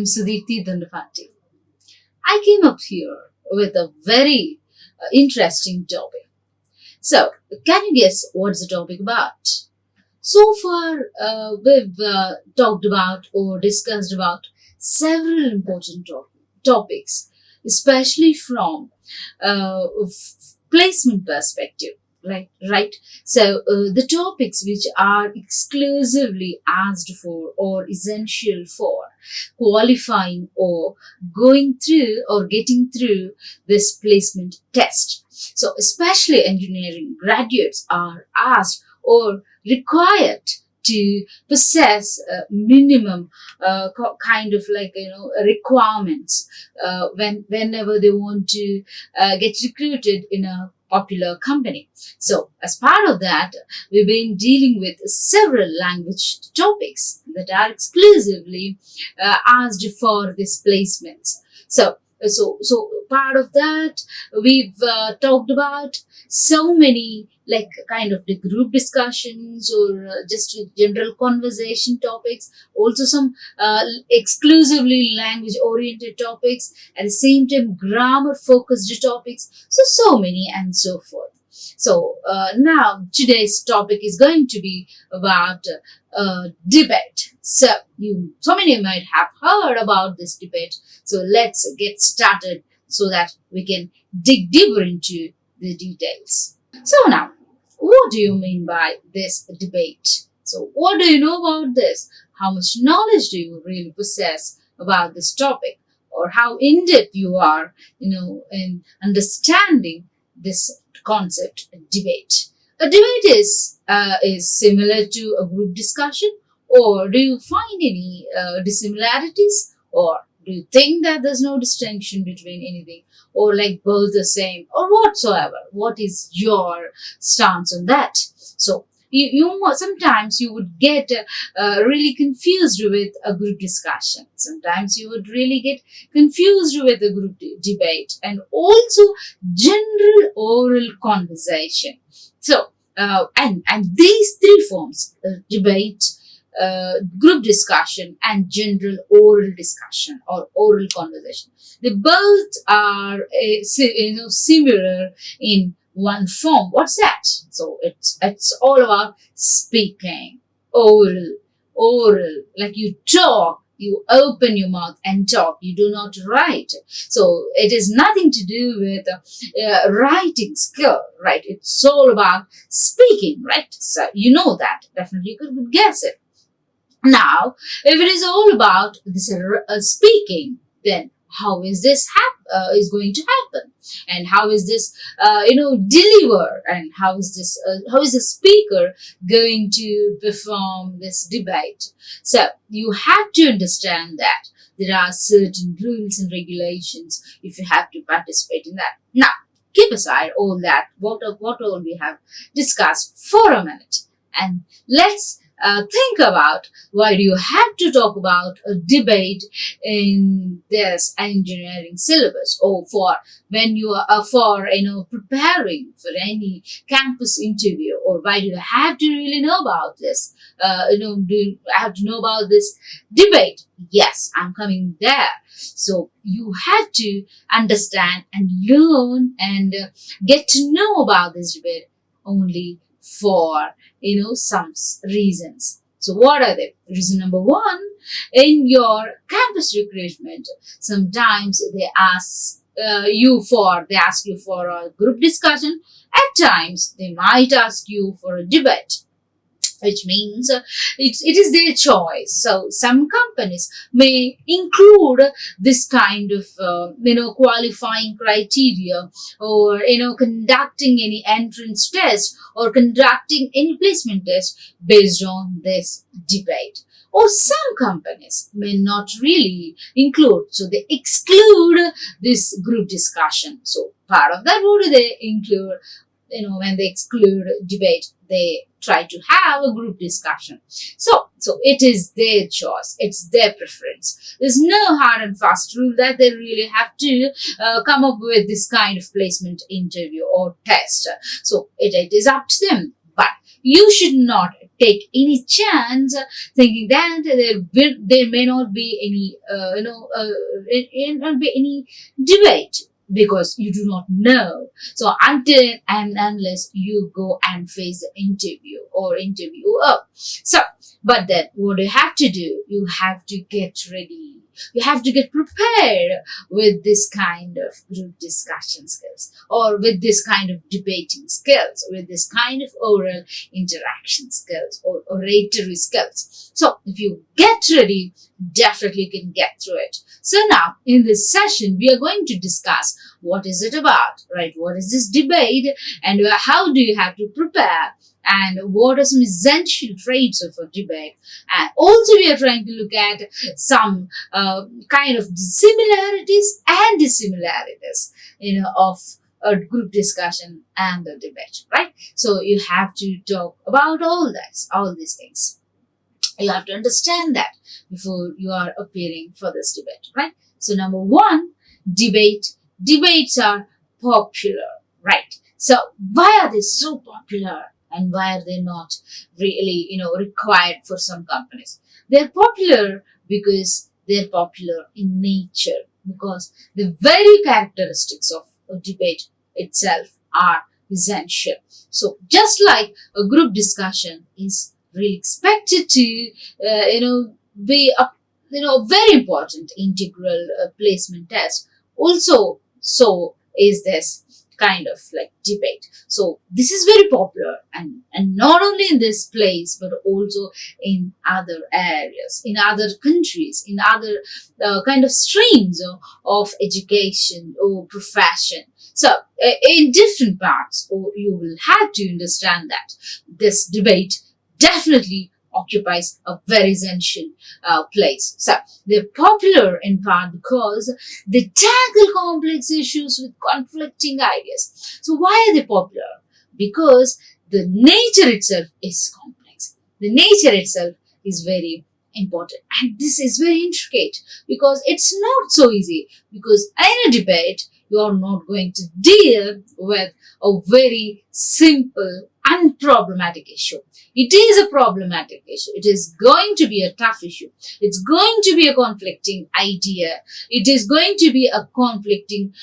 I'm Sudeepthi Dondapati. I came up here with a very interesting topic. So, can you guess what's the topic about? So far, we've talked about or discussed about several important topics, especially from placement perspective. Right. So the topics which are exclusively asked for or essential for qualifying or going through or getting through this placement test. So especially engineering graduates are asked or required to possess minimum kind of requirements whenever they want to get recruited in a popular company. So as part of that, we've been dealing with several language topics that are exclusively asked for this placements. So part of that, we've talked about so many like kind of the group discussions or just general conversation topics, also some exclusively language oriented topics, at the same time grammar focused topics, so many and so forth. So now today's topic is going to be about debate. So many might have heard about this debate. So let's get started so that we can dig deeper into the details. So now, what do you mean by this debate? So what do you know about this? How much knowledge do you really possess about this topic? Or how in-depth you are, in understanding this concept debate? A debate is similar to a group discussion, or do you find any dissimilarities, or do you think that there's no distinction between anything, or like both the same, or whatsoever? What is your stance on that? So you sometimes you would get really confused with a group discussion. Sometimes you would really get confused with a group debate, and also general oral conversation. So and these three forms, debate, group discussion, and general oral discussion or oral conversation, they both are similar in one form. What's that? So it's all about speaking, oral, like you talk, you open your mouth and talk, you do not write. So it is nothing to do with writing skill, right? It's all about speaking, right? So you know that, definitely you could guess it. Now, if it is all about this speaking, then how is this is going to happen, and how is this deliver, and how is the speaker going to perform this debate? So you have to understand that there are certain rules and regulations if you have to participate in that. Now, keep aside all that what all we have discussed for a minute, and let's think about why do you have to talk about a debate in this engineering syllabus, or for when you are preparing for any campus interview, or why do you have to really know about this? Do you have to know about this debate? Yes, I'm coming there. So you have to understand and learn and get to know about this debate only for some reasons. So what are they? Reason number one, in your campus recruitment, sometimes they ask you for a group discussion. At times they might ask you for a debate, which means it is their choice. So some companies may include this kind of qualifying criteria, or conducting any entrance test or conducting any placement test based on this debate. Or some companies may not really include, so they exclude this group discussion. So part of that, what do they include? When they exclude debate, they try to have a group discussion. So it is their choice. It's their preference. There's no hard and fast rule that they really have to come up with this kind of placement interview or test. So it is up to them. But you should not take any chance thinking that there may not be any, not be any debate, because you do not know. So until and unless you go and face the interview or interviewer. So, but then what you have to do, you have to get ready. You have to get prepared with this kind of group discussion skills, or with this kind of debating skills, with this kind of oral interaction skills or oratory skills. So if you get ready, definitely you can get through it. So now in this session, we are going to discuss what is it about, right? What is this debate, and how do you have to prepare, and what are some essential traits of a debate. And also we are trying to look at some kind of similarities and dissimilarities, of a group discussion and a debate, right? So you have to talk about all these things. You have to understand that before you are appearing for this debate, right? So number one, debates are popular, right? So why are they so popular, and why are they not really, required for some companies? They're popular because they're popular in nature, because the very characteristics of a debate itself are essential. So just like a group discussion is really expected to, be a, very important integral placement test, also so is this kind of like debate. So this is very popular, and not only in this place but also in other areas, in other countries, in other kind of streams of education or profession. So in different parts, or you will have to understand that this debate definitely occupies a very essential place. So they're popular in part because they tackle complex issues with conflicting ideas. So why are they popular? Because the nature itself is complex. The nature itself is very important, and this is very intricate, because it's not so easy, because in a debate you are not going to deal with a very simple, unproblematic issue. It is a problematic issue. It is going to be a tough issue. It's going to be a conflicting idea. It is going to be a conflicting,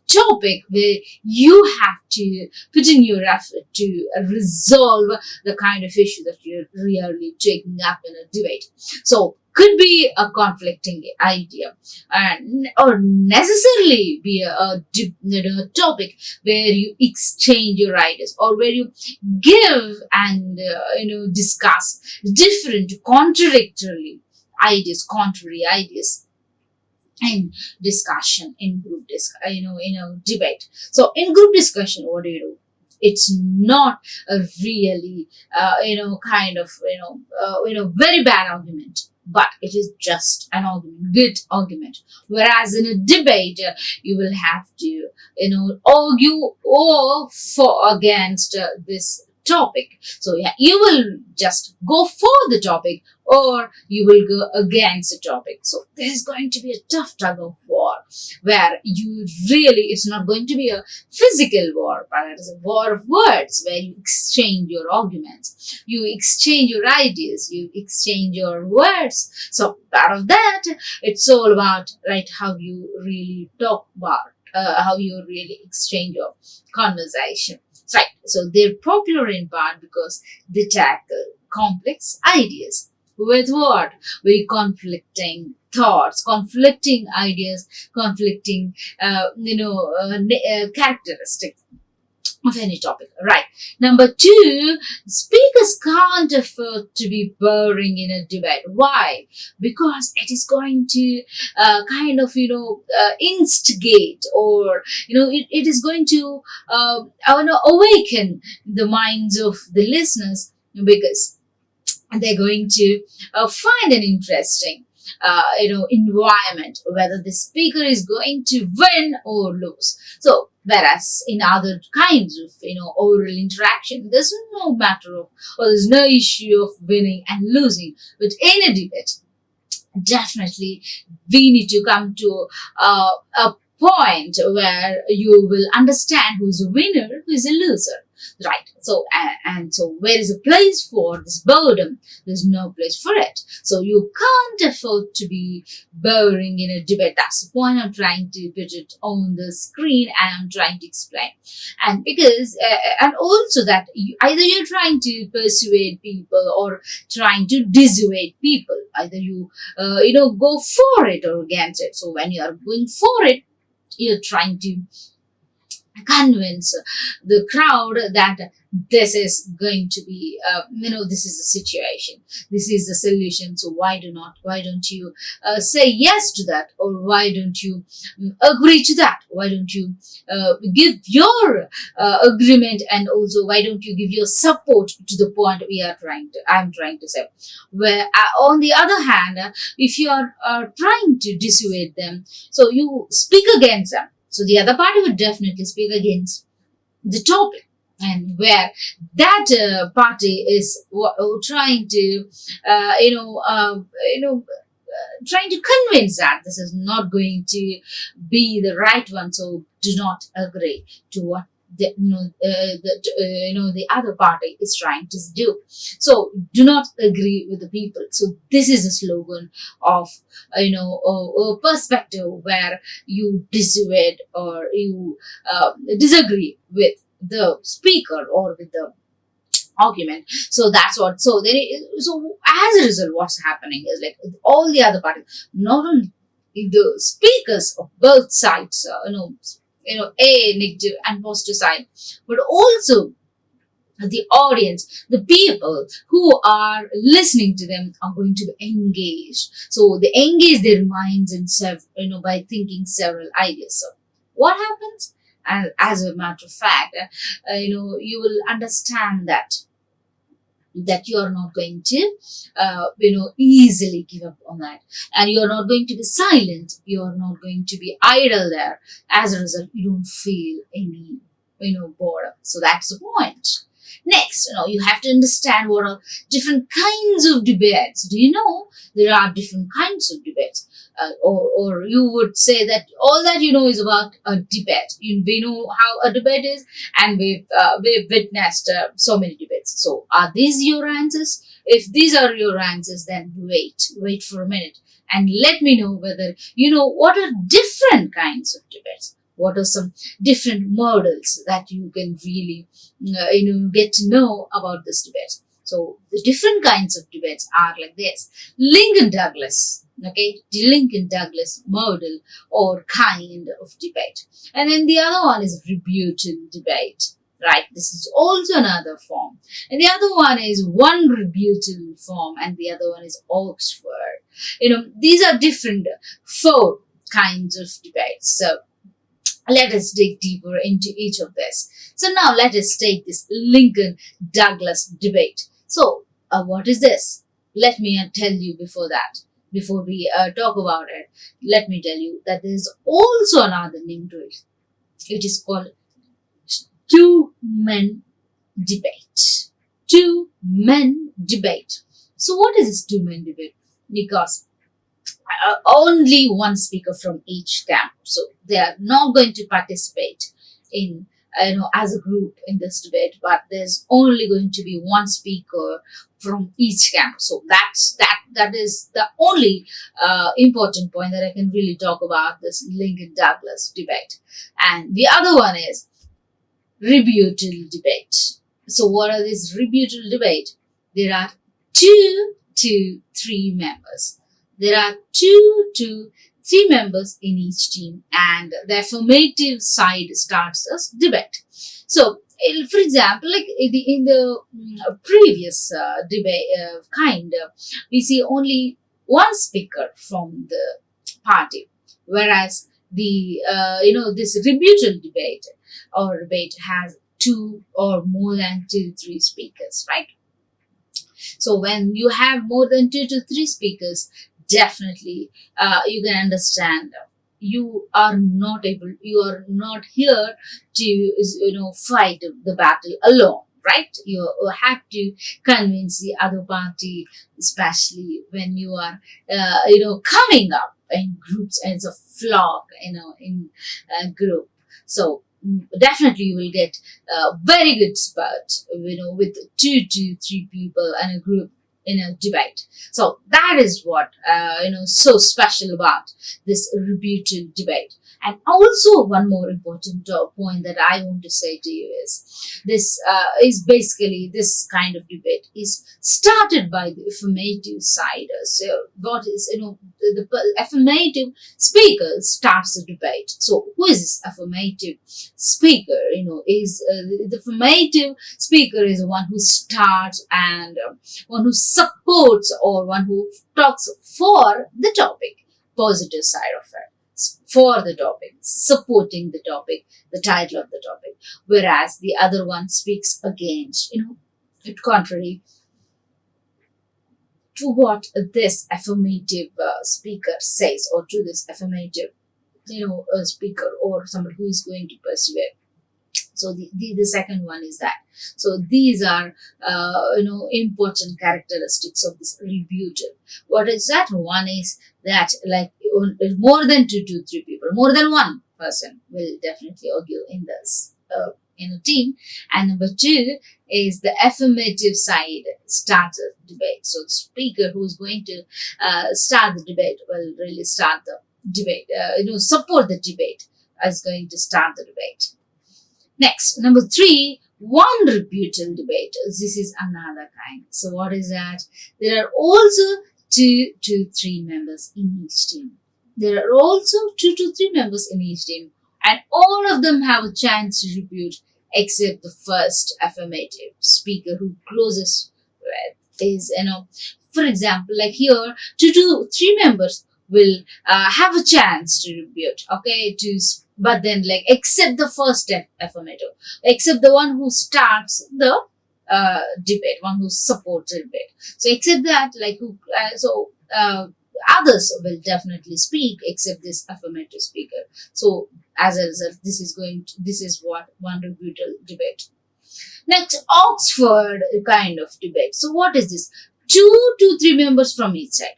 topic where you have to put in your effort to resolve the kind of issue that you're really taking up in a debate. So could be a conflicting idea, or necessarily be a topic where you exchange your ideas, or where you give and discuss different contrary ideas in discussion, in group debate. So in group discussion, what do? It's not a really very bad argument, but it is just an argument, good argument. Whereas in a debate, you will have to argue or for against this topic. So yeah, you will just go for the topic, or you will go against the topic. So there's going to be a tough tug of war, where it's not going to be a physical war, but it is a war of words, where you exchange your arguments, you exchange your ideas, you exchange your words. So out of that, it's all about, right, how you really talk about, how you really exchange your conversation. Right. So they're popular in part because they tackle complex ideas with what? Very conflicting thoughts, conflicting ideas, conflicting, characteristics of any topic. Right. Number two, speakers can't afford to be boring in a debate. Why? Because it is going to instigate, or it is going to awaken the minds of the listeners, because they're going to find an interesting environment, whether the speaker is going to win or lose. So whereas in other kinds of oral interaction, there's no matter of, or there's no issue of winning and losing. But in a debate, definitely we need to come to a point where you will understand who's a winner, who's a loser. right? So and so where is a place for this boredom? There's no place for it. So you can't afford to be boring in a debate. That's the point I'm trying to put it on the screen and I'm trying to explain. And because and also that either you're trying to persuade people or trying to dissuade people. Either you go for it or against it. So when you are going for it, you're trying to convince the crowd that this is going to be this is the situation, this is the solution, so why don't you say yes to that, or why don't you agree to that, why don't you give your agreement, and also why don't you give your support to the point I'm trying to say. Where on the other hand, if you are trying to dissuade them, so you speak against them, so the other party would definitely speak against the topic, and where that party is trying to, trying to convince that this is not going to be the right one. So do not agree to what the other party is trying to do. So do not agree with the people. So this is a slogan of a perspective where you dissuade or you disagree with the speaker or with the argument. So that's what. So as a result, what's happening is like all the other parties, not only the speakers of both sides, a negative and positive side, but also the audience, the people who are listening to them are going to be engaged. So they engage their minds in by thinking several ideas. So what happens? And as a matter of fact, you will understand that you are not going to easily give up on that, and you are not going to be silent, you are not going to be idle there. As a result, you don't feel any boredom. So that's the point. Next, you have to understand what are different kinds of debates. Do you know there are different kinds of debates? Or you would say that all that you know is about a debate. We know how a debate is, and we've witnessed so many debates. So are these your answers? If these are your answers, then wait for a minute and let me know whether you know what are different kinds of debates. What are some different models that you can really get to know about this debate? So the different kinds of debates are like this: Lincoln Douglas. Okay, the Lincoln Douglas model or kind of debate. And then the other one is rebuttal debate, right? This is also another form. And the other one is one rebuttal form, and the other one is Oxford. These are different 4 kinds of debates. So let us dig deeper into each of this. So now let us take this Lincoln Douglas debate. So what is this? Let me tell you before we talk about it, let me tell you that there is also another name to it. It is called two-men debate. Two-men debate. So what is this two-men debate? Because only one speaker from each camp. So they are not going to participate in as a group in this debate, but there's only going to be one speaker from each camp. So that is the only important point that I can really talk about this Lincoln Douglas debate. And the other one is rebuttal debate. So what are these rebuttal debate? There are 2 to 3 members. There are 2 to 3 members in each team, and the affirmative side starts as debate. So, for example, like in the previous debate we see only one speaker from the party, whereas the this rebuttal debate has 2 or more than 2 3 speakers, right? So when you have more than 2 to 3 speakers, definitely you can understand you are not here to fight the battle alone, right? You have to convince the other party, especially when you are coming up in groups as a flock, in a group. So definitely you will get a very good spurt, with 2 to 3 people and a group in a debate. So that is what so special about this rebuttal debate. And also one more important point that I want to say to you is basically this kind of debate is started by the affirmative side. So what is the affirmative speaker starts the debate. So who is this affirmative speaker? Is the affirmative speaker is one who starts and one who supports or one who talks for the topic, positive side of it, for the topic, supporting the topic, the title of the topic, whereas the other one speaks against, it contrary to what this affirmative speaker says, or to this affirmative speaker or somebody who is going to persuade. So the second one is that. So these are important characteristics of this rebuttal. What is that? One is that, like, more than 2 to 3 people, more than one person will definitely argue in this in a team. And number two is the affirmative side starts a debate. So the speaker who is going to start the debate will really start the debate, support the debate, is going to start the debate. Next, number three, one rebuttal debate. This is another kind. So what is that? There are also 2 to 3 members in each team. There are also 2 to 3 members in each team, and all of them have a chance to rebut except the first affirmative speaker who closes with is, for example, like here, 2 to 3 members will have a chance to rebut, okay, but then, like, except the first affirmative, except the one who starts the debate, one who supports the debate. So except that, like, others will definitely speak except this affirmative speaker. So as a result, this is what one rebuttal debate. Next, Oxford kind of debate. So what is this? 2 to 3 members from each side,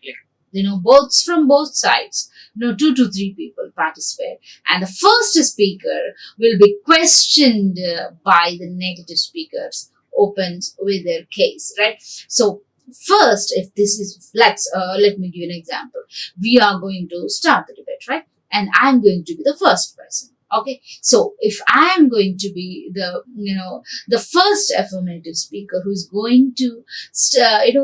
both from both sides. 2 to 3 people participate, and the first speaker will be questioned by the negative speakers, opens with their case, right? So first, if this is, let me give you an example. We are going to start the debate, right? And I'm going to be the first person. Okay, so if I am going to be the first affirmative speaker who's going to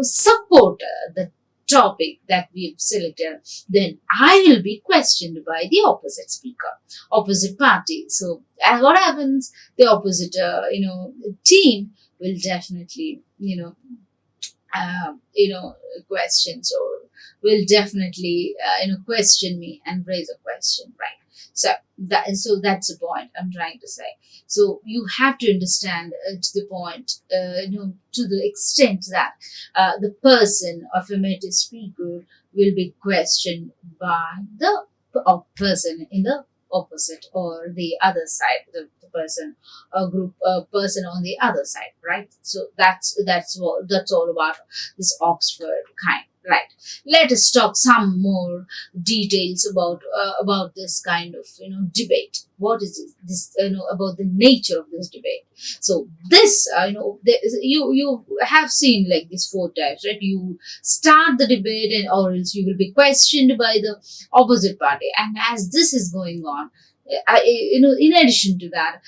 support the topic that we've selected, then I will be questioned by the opposite speaker, opposite party. So what happens? The opposite team will definitely questions, or will definitely question me and raise a question, right? So that's the point I'm trying to say. So you have to understand to the point, to the extent that the person, affirmative speaker, will be questioned by the person in the opposite or the other side, the person, a group, a person on the other side, right? So that's all about this Oxford kind. Right. Let us talk some more details about this kind of debate. What is this about the nature of this debate? So this you have seen like these 4 types, right? You start the debate, and or else you will be questioned by the opposite party, and as this is going on, in addition to that,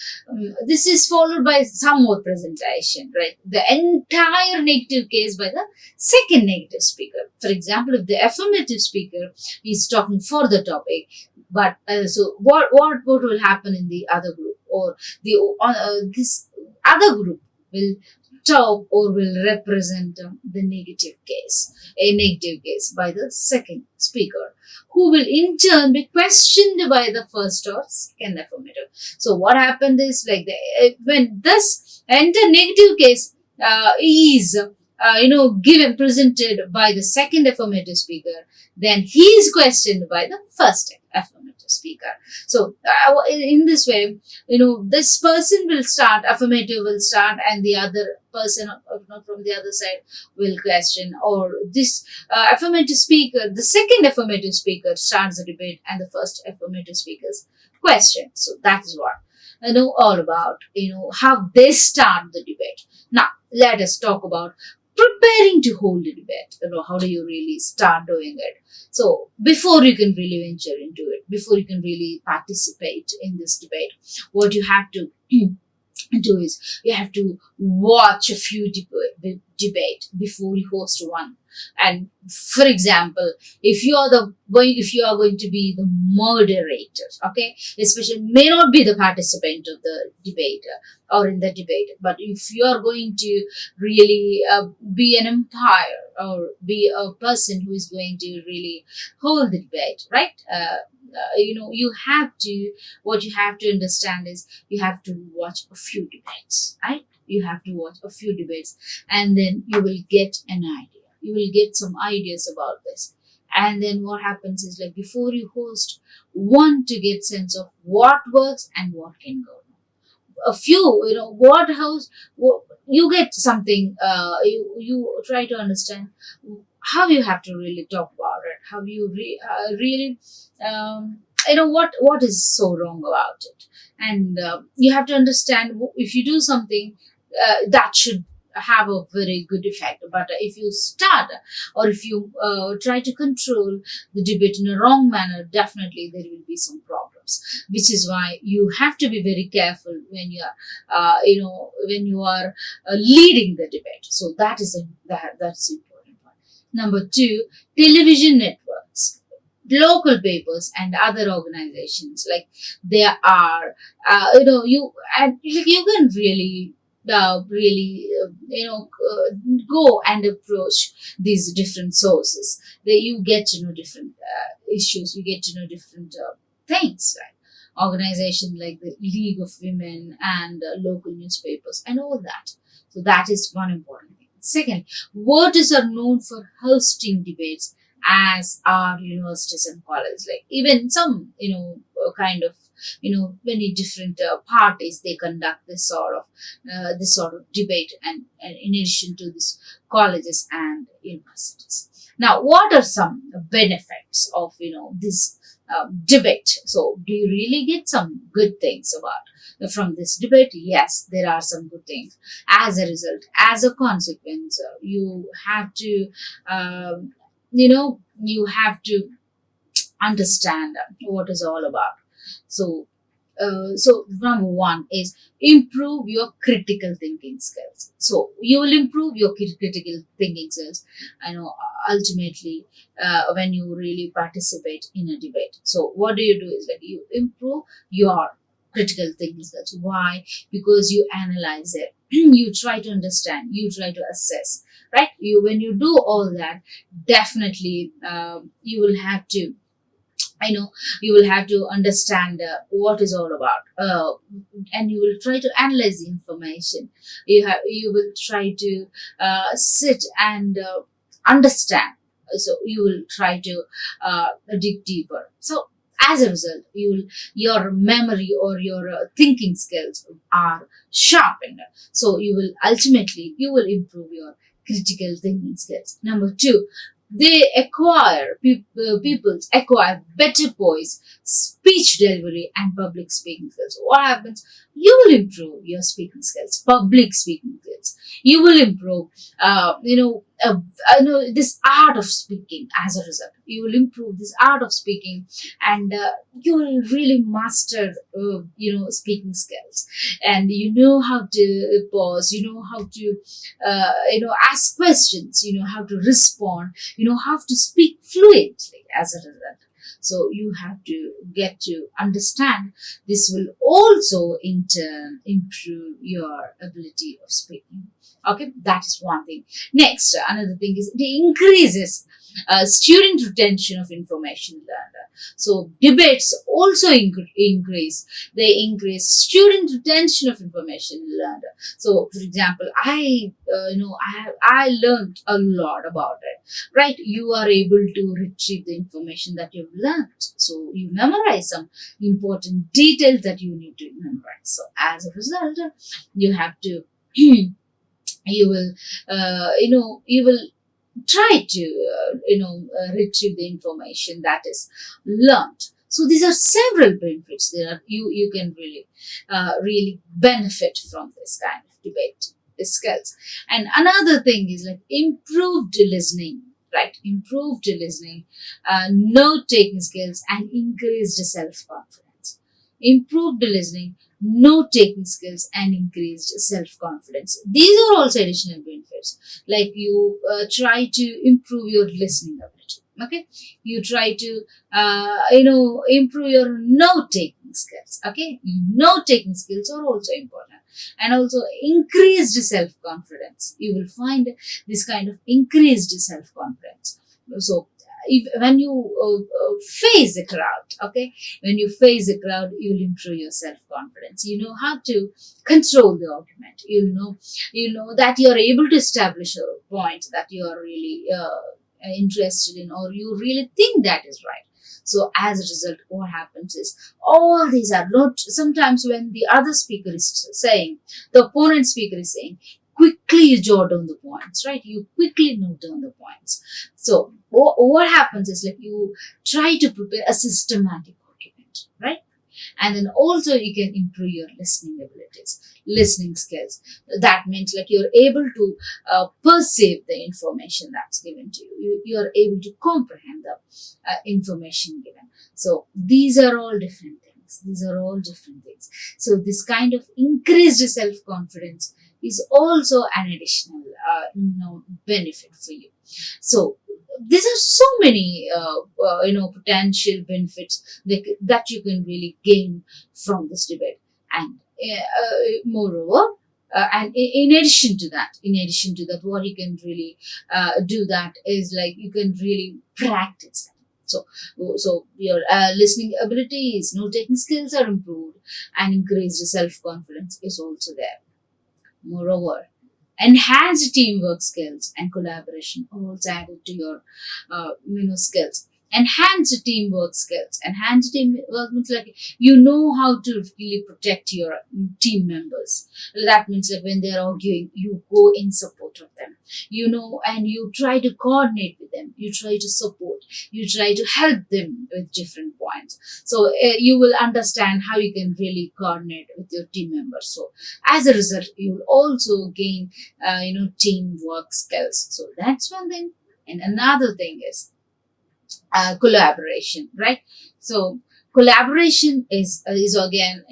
this is followed by some more presentation, right? The entire negative case by the second negative speaker. For example, if the affirmative speaker is talking for the topic, but so what will happen in the other group, or this other group will talk or will represent the negative case, a negative case by the second speaker, who will in turn be questioned by the first or second affirmative. So what happened is, like, when this entire negative case is presented by the second affirmative speaker, then he is questioned by the first affirmative speaker. So in this way, this person will start, affirmative will start, and the other person from the other side will question, or this affirmative speaker, the second affirmative speaker starts the debate, and the first affirmative speaker's question. So that is what. all about how they start the debate. Now let us talk about preparing to hold a debate. How do you really start doing it? So before you can really venture into it, before you can really participate in this debate, what you have to do is you have to watch a few debate before you host one. And for example, if you are going to be the moderator, okay, especially may not be the participant of the debate or in the debate, but if you are going to really be an umpire or be a person who is going to really hold the debate, right? You have to, what you have to understand is you have to watch a few debates, right? You have to watch a few debates, and then you will get an idea. You will get some ideas about this. And then what happens is, like, before you host one, to get sense of what works and what can go wrong. A few, what house, you get something, you try to understand how you have to really talk about it, how you really what is so wrong about it. And you have to understand, if you do something that should have a very good effect, but if you start, or if you try to control the debate in a wrong manner, definitely there will be some problems, which is why you have to be very careful when you are when you are leading the debate. So that's important one. Number two, television networks, local papers and other organizations, like there are you can really go and approach these different sources. You get to know different issues, you get to know different things, right? Organization like the League of Women and local newspapers and all that. So that is one important thing. Second, voters are known for hosting debates, as are universities and colleges. Like even some, kind of, many different parties, they conduct this sort of debate, and in addition to this, colleges and universities. Now, what are some benefits of this debate? So, do you really get some good things about from this debate? Yes, there are some good things. As a result, as a consequence, you have to, you have to understand what is all about. So number one is improve your critical thinking skills. So you will improve your critical thinking skills, ultimately, when you really participate in a debate. So what do? Is that you improve your critical thinking skills. Why? Because you analyze it, you try to understand, you try to assess, right? When you do all that, definitely you will have to, you will have to understand what is all about, and you will try to analyze the information. You will try to sit and understand. So you will try to dig deeper. So as a result, your memory or your thinking skills are sharpened. So you will improve your critical thinking skills. Number two, people acquire better voice, speech delivery, and public speaking skills. What happens? You will improve your speaking skills, public speaking skills. You will improve, this art of speaking. As a result, you will improve this art of speaking, and you will really master, speaking skills, and you know how to pause, you know how to, ask questions, you know how to respond, you know how to speak fluently. As a result, so you have to get to understand. This will also in turn improve your ability of speaking. Okay, that is one thing. Next, another thing is it increases student retention of information learned. So debates also increase. They increase student retention of information learned. So, for example, I learned a lot about it. Right? You are able to retrieve the information that you've learned. So you memorize some important details that you need to memorize. So as a result, you have to you will try to retrieve the information that is learned. So these are several benefits. You can really benefit from this kind of debate skills. And another thing is like improved listening, right? Improved listening, note taking skills, and increased self confidence. Improved listening, note taking skills, and increased self confidence. These are also additional benefits. Like you try to improve your listening ability. Okay, you try to improve your note taking skills. Okay, note taking skills are also important, and also increased self confidence. You will find this kind of increased self confidence. So when you face a crowd, okay, when you face a crowd, you'll improve your self confidence. You know how to control the argument. You know that you are able to establish a point that you are really interested in, or you really think that is right. So as a result, what happens is all these are not, sometimes when the other speaker is saying, the opponent speaker is saying, quickly you jot down the points, right? You quickly note down the points. So what happens is like you try to prepare a systematic argument, right? And then also you can improve your listening abilities, listening skills. That means like you're able to perceive the information that's given to you. You're able to comprehend the information given. So these are all different things. These are all different things. So this kind of increased self-confidence is also an additional benefit for you. So these are so many potential benefits that you can really gain from this debate. And moreover, and in addition to that, what you can really do that is like you can really practice that. So your listening abilities, note taking skills are improved, and increased self confidence is also there. Moreover, enhanced teamwork skills and collaboration are also added to your skills. Enhanced teamwork skills. Enhanced teamwork means like you know how to really protect your team members. That means like when they're arguing, you go in support of them. And you try to coordinate with them. You try to support. You try to help them with different points. So you will understand how you can really coordinate with your team members. So as a result, you will also gain teamwork skills. So that's one thing. And another thing is collaboration, right? So collaboration is again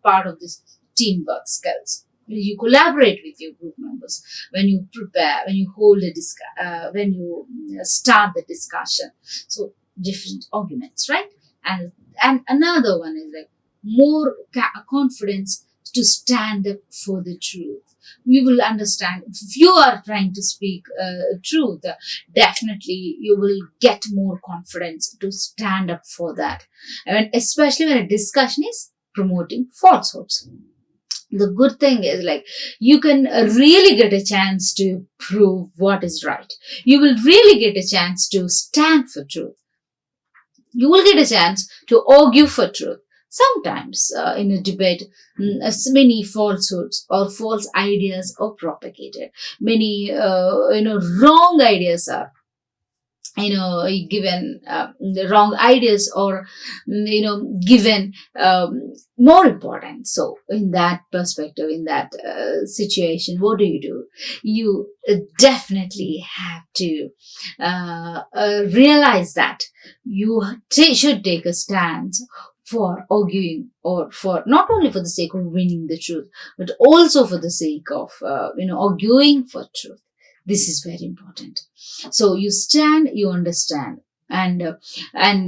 part of this teamwork skills. You collaborate with your group members when you prepare, when you when you start the discussion. So different arguments, right? And another one is like more confidence to stand up for the truth. You will understand if you are trying to speak truth, definitely you will get more confidence to stand up for that. And especially when a discussion is promoting falsehoods. The good thing is like you can really get a chance to prove what is right. You will really get a chance to stand for truth. You will get a chance to argue for truth. Sometimes in a debate, many falsehoods or false ideas are propagated. Many, wrong ideas are given, the wrong ideas or given more important. So in that perspective, in that situation, what do? You definitely have to realize that you should take a stance for arguing, or for not only for the sake of winning the truth, but also for the sake of arguing for truth. This is very important. So you stand, you understand, and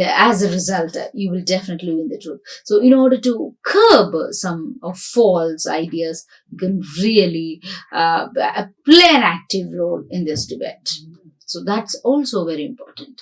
as a result, you will definitely win the truth. So in order to curb some of false ideas, you can really play an active role in this debate. So that's also very important.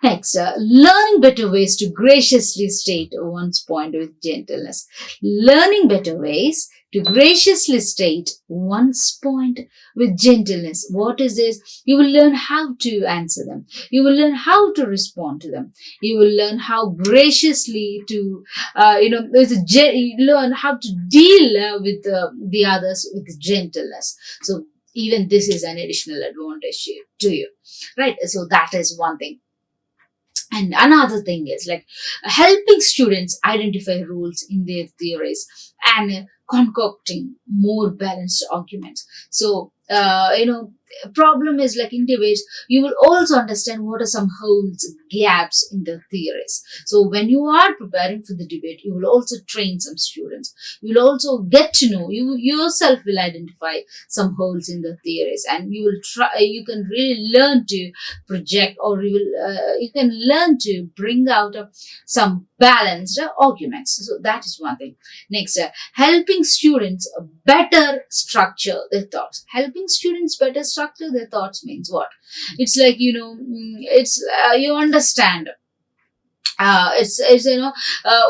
Next, learning better ways to graciously state one's point with gentleness. Learning better ways to graciously state one's point with gentleness. What is this? You will learn how to answer them. You will learn how to respond to them. You will learn how graciously to, learn how to deal with the others with gentleness. So even this is an additional advantage to you, right? So that is one thing. And another thing is like helping students identify rules in their theories and concocting more balanced arguments. So, problem is like in debates, you will also understand what are some holes, gaps in the theories. So when you are preparing for the debate, you will also train some students. You will also get to know, you yourself will identify some holes in the theories, and you will try, you can really learn to project, or you can learn to bring out some balanced arguments. So that is one thing. Next, helping students better structure their thoughts. Helping students better structure their thoughts means what? It's like, it's you understand, it's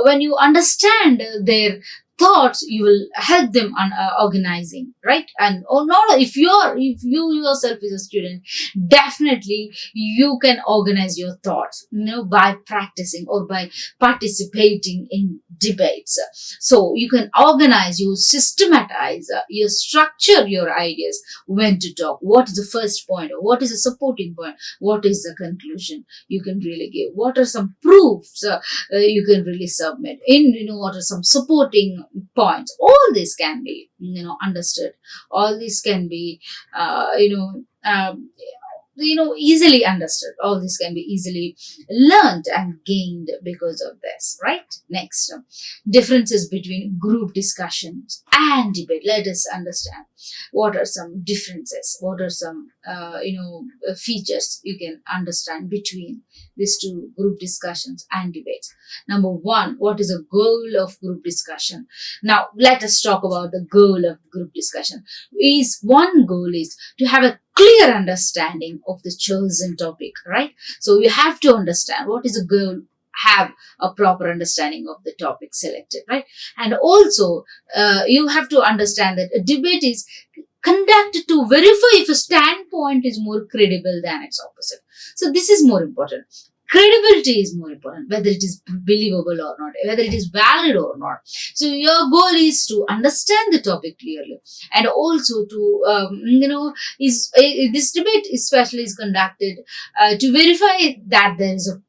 when you understand their thoughts, you will help them on organizing, right? And oh no, if you yourself is a student, definitely you can organize your thoughts, by practicing or by participating in debates. So you can organize, you systematize, you structure your ideas, when to talk, what is the first point, or what is the supporting point, what is the conclusion you can really give, what are some proofs you can really submit in, what are some supporting points. All this can be understood, all this can be easily understood, all this can be easily learned and gained because of this, right? Next, differences between group discussions and debate. Let us understand what are some differences, what are some features you can understand between these two, group discussions and debates. Number one, what is the goal of group discussion? Now let us talk about the goal of group discussion. One goal is to have a clear understanding of the chosen topic, right? So you have to understand what is the goal, have a proper understanding of the topic selected, right? And also, you have to understand that a debate is conducted to verify if a standpoint is more credible than its opposite. So this is more important. Credibility is more important, whether it is believable or not, whether it is valid or not. So your goal is to understand the topic clearly, and also to this debate especially is conducted to verify that there is a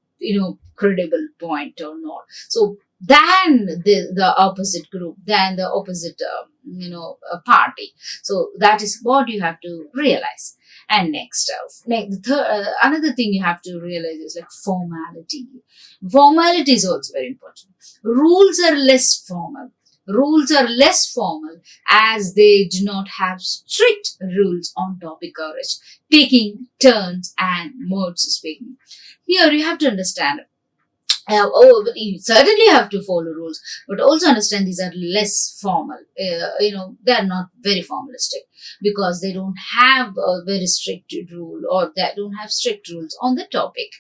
credible point or not. So than the opposite group, than the opposite party. So that is what you have to realize. And next, another thing you have to realize is like formality. Formality is also very important. Rules are less formal. Rules are less formal as they do not have strict rules on topic coverage, taking turns, and modes of speaking. Here you have to understand, you certainly have to follow rules, but also understand these are less formal. They are not very formalistic because they don't have a very strict rule, or they don't have strict rules on the topic.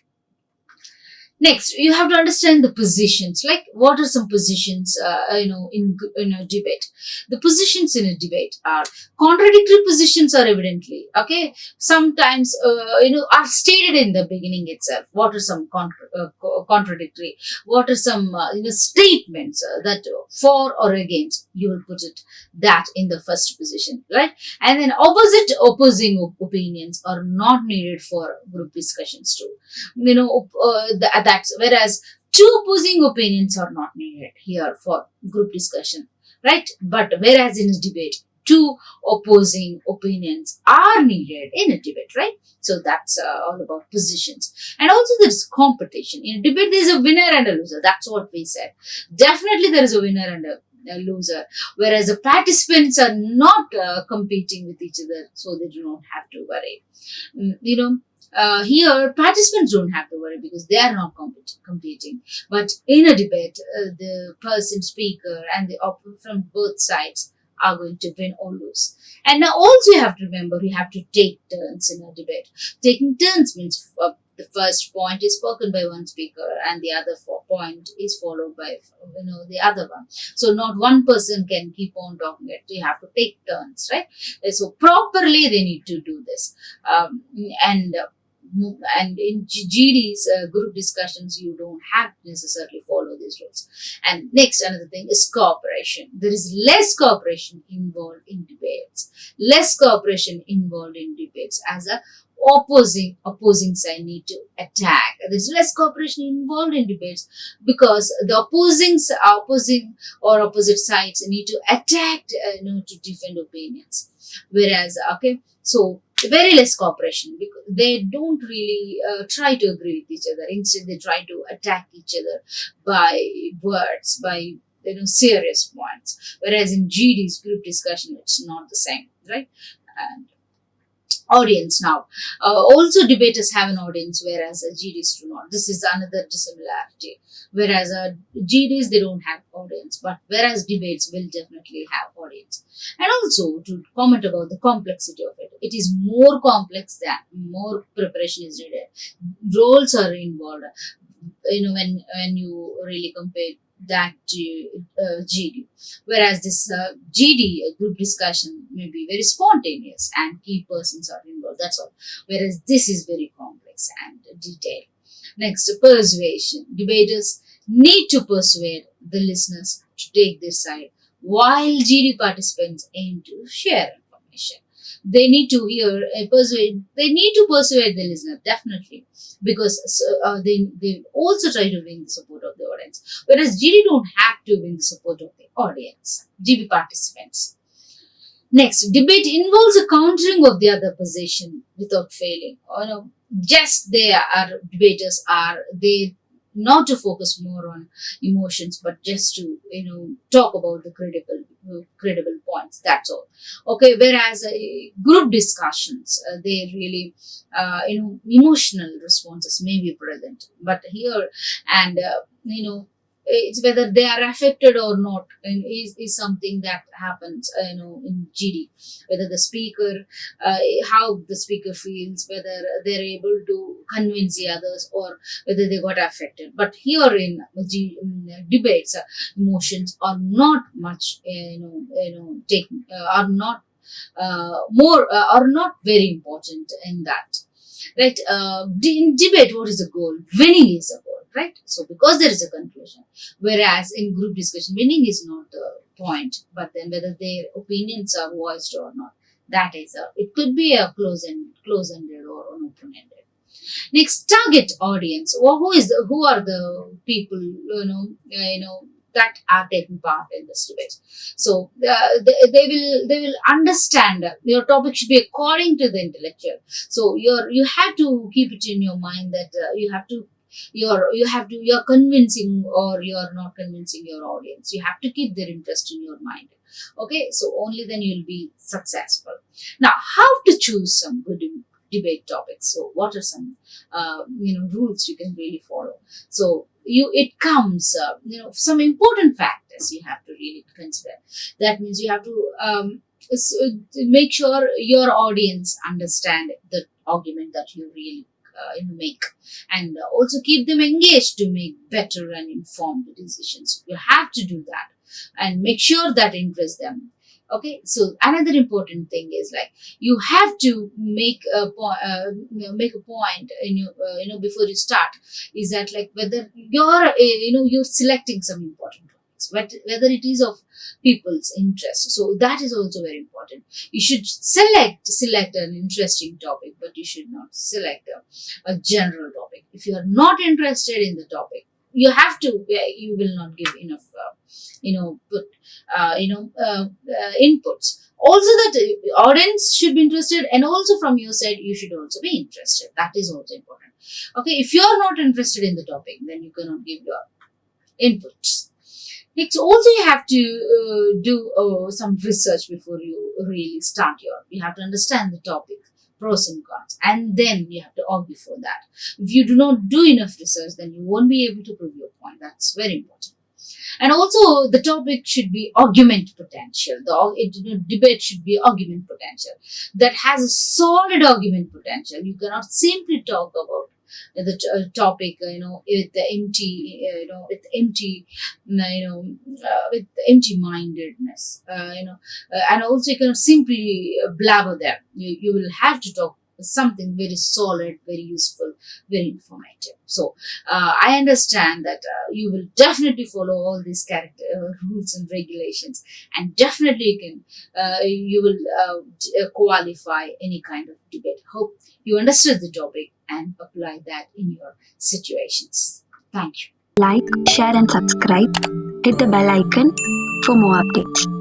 Next, you have to understand the positions. Like, what are some positions, in a debate? The positions in a debate are contradictory positions are evidently, okay, sometimes, are stated in the beginning itself. What are some contradictory? What are some, statements that for or against? You will put it that in the first position, right? And then opposing opinions are not needed for group discussions too. That's whereas two opposing opinions are not needed here for group discussion, right? But whereas in a debate, two opposing opinions are needed in a debate, right? So that's all about positions. And also there's competition. In a debate, there's a winner and a loser. That's what we said. Definitely there is a winner and a loser, whereas the participants are not competing with each other, so they do not have to worry. Here participants don't have to worry because they are not competing. But in a debate, the person speaker and the from both sides are going to win or lose. And now also you have to remember, you have to take turns in a debate. Taking turns means the first point is spoken by one speaker and the other point is followed by the other one. So not one person can keep on talking it. You have to take turns, right? So properly they need to do this. And in GD's group discussions, you don't have to necessarily follow these rules. And next, another thing is cooperation. There is less cooperation involved in debates. Less cooperation involved in debates as a opposing side need to attack. There's less cooperation involved in debates because the opposing or opposite sides need to attack, to defend opinions. Whereas, okay, so very less cooperation because they don't really try to agree with each other. Instead, they try to attack each other by words, by serious points. Whereas in GD's group discussion, it's not the same, right? And audience now. Also, debaters have an audience, whereas GDs do not. This is another dissimilarity. Whereas GDs, they don't have audience, but whereas debates will definitely have audience. And also, to comment about the complexity of it, it is more complex than more preparation is needed. Roles are involved. When you really compare that to GD. Whereas this GD group discussion may be very spontaneous and key persons are involved. That's all. Whereas this is very complex and detailed. Next, persuasion. Debaters need to persuade the listeners to take their side, while GD participants aim to share information. They need to They need to persuade the listener, definitely, because they also try to win the support of the audience. Whereas GD don't have to win the support of the audience, GB participants. Next, debate involves a countering of the other position without failing. Just debaters are they not to focus more on emotions, but just to talk about the credible points. That's all. Okay. Whereas group discussions, they really emotional responses may be present, but here and it's whether they are affected or not, and is something that happens in GD, whether the speaker how the speaker feels, whether they're able to convince the others or whether they got affected. But here in debates, emotions are not much taken are not more are not very important in that, right? In debate, what is the goal? Winning is the goal, right? So because there is a conclusion, whereas in group discussion, winning is not the point, but then whether their opinions are voiced or not, that is it could be a close-ended or an open-ended. Next, target audience, or who are the people that are taking part in this debate. So they will understand your topic should be according to the intellectual. So you have to keep it in your mind that you're convincing or you're not convincing your audience. You have to keep their interest in your mind. Okay, so only then you'll be successful. Now, how to choose some good debate topics? So what are some rules you can really follow? So it comes some important factors you have to really consider. That means you have to make sure your audience understand the argument that you really make, and also keep them engaged to make better and informed decisions. You have to do that and make sure that interests them. Okay, so another important thing is like you have to make a point in before you start, is that like whether you're selecting some important topics, whether it is of people's interest. So that is also very important. You should select an interesting topic, but you should not select a general topic. If you are not interested in the topic, you will not give enough inputs. Also, that audience should be interested, and also from your side you should also be interested. That is also important. Okay, if you are not interested in the topic, then you cannot give your inputs. Next, also you have to do some research before you really start you have to understand the topic, pros and cons, and then you have to argue for that. If you do not do enough research, then you won't be able to prove your point. That's very important. And also, the topic should be argument potential. The debate should be argument potential. That has a solid argument potential. You cannot simply talk about the topic, with the with empty mindedness, and also you cannot simply blabber them. You will have to talk something very solid, very useful, very informative. So I understand that you will definitely follow all these character rules and regulations, and definitely you will qualify any kind of debate. Hope you understood the topic and apply that in your situations. Thank you. Like, share, and subscribe. Hit the bell icon for more updates.